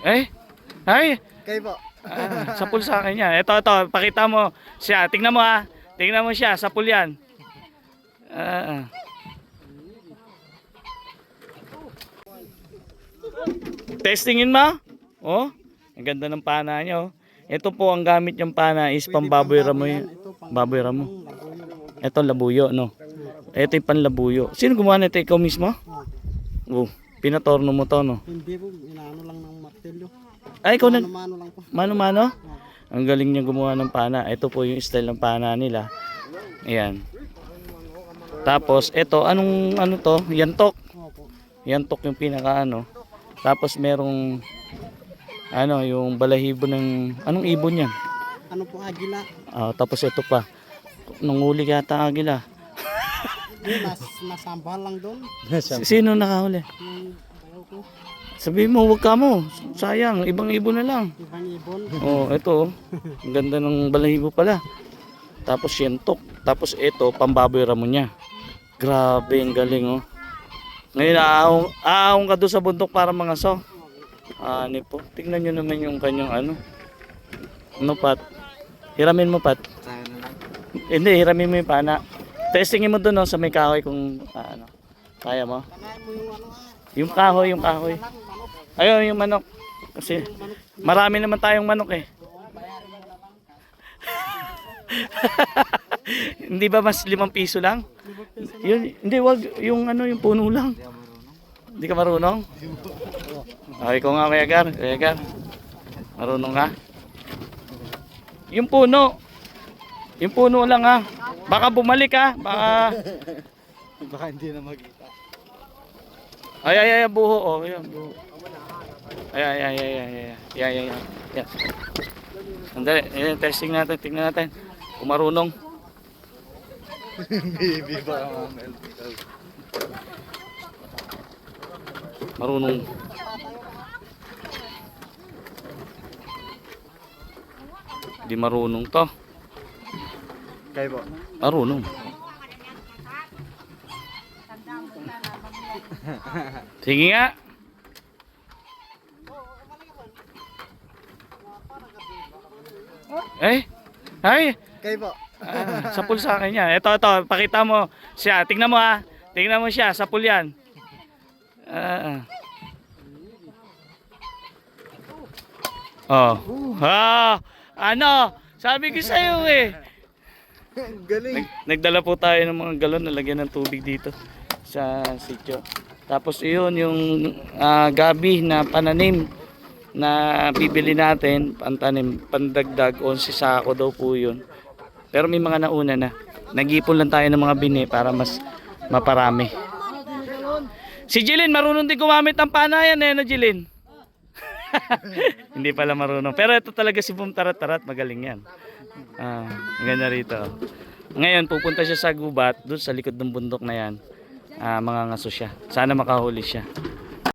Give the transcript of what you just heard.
Eh? Ay! Kayo po. Sapul sa akin yan. Ito, pakita mo siya. Tingnan mo ha. Tingnan mo siya, sapul yan. Testingin mo? Oh, ang ganda ng pana niya oh. Ito po ang gamit niyang pana is pambaboy ramo yun. Baboy ramo. Ito labuyo no. Ito yung panlabuyo. Sino gumawa nito? Ikaw mismo? Oh, pinatorno mo to no. Hindi po, inaano lang ng martilyo. Ay, ikaw na. Mano lang po. Mano-mano? Ang galing niya gumawa ng pana. Ito po yung style ng pana nila. Ayan. Tapos ito, ano to? Yantok. Opo. Yantok yung pinaka ano. Tapos merong ano, yung balahibo ng anong ibon yan? Ano po, agila? Tapos ito pa. Nanguli yata ang agila. Hindi, nasambahan lang doon. Sino nakahuli? Yung bayaw ko. Sabihin mo, huwag ka mo. Sayang, ibang ibon na lang. Ibang ibon. Oh, ito. Ang ganda ng balahibo pala. Tapos yentok. Tapos ito, pambaboy ramo niya. Grabe, ang galing oh. Ngayon, aahong ka doon sa bundok para mga so. Ano po. Tingnan nyo naman yung kanyang ano. Ano pat? Hiramin mo pat. Hindi, hiramin mo yung pana. Testingin mo doon oh, sa may kahoy kung ano. Kaya mo? Kanain mo yung ano Yung kahoy, yung kahoy. Ayun, yung manok. Kasi marami naman tayong manok eh. Hindi ba mas 5 piso lang? Yun, hindi, wag yung ano, yung puno lang. Hindi ka marunong? Okay, ikaw nga Kuya Gar. Kuya Gar. Marunong ka? Yung puno. Yung puno lang ha. Baka bumalik ha. Baka hindi na magkita. Ay, buho oh. Ayan, buho. Ay. Sandali, testing natin, tingnan natin. Kung marunong. Baby ba mamel? Marunong. Di marunong to. Kayo po. Marunong. Sige nga. Ay. Kayo po. Sapul sa akin yan. Ito, pakita mo siya. Tingnan mo ha. Tingnan mo siya, sapul yan. Ano? Sabi ko sa'yo eh. Galing. Nagdala po tayo ng mga galon na lagyan ng tubig dito sa sitio. Tapos iyon yung gabi na pananim na bibili natin, pantanim, pandagdag 11 sako daw po yun. Pero may mga nauna na. Nag-ipon lang tayo ng mga bini para mas maparami. Si Jilin marunong din gumamit ng panayan eh, no Jilin? Hindi pala marunong. Pero ito talaga si Boom Tarat-Tarat, magaling yan. Ang ganda rito. Ngayon pupunta siya sa gubat, doon sa likod ng bundok na yan. Mga ngaso siya. Sana makahuli siya.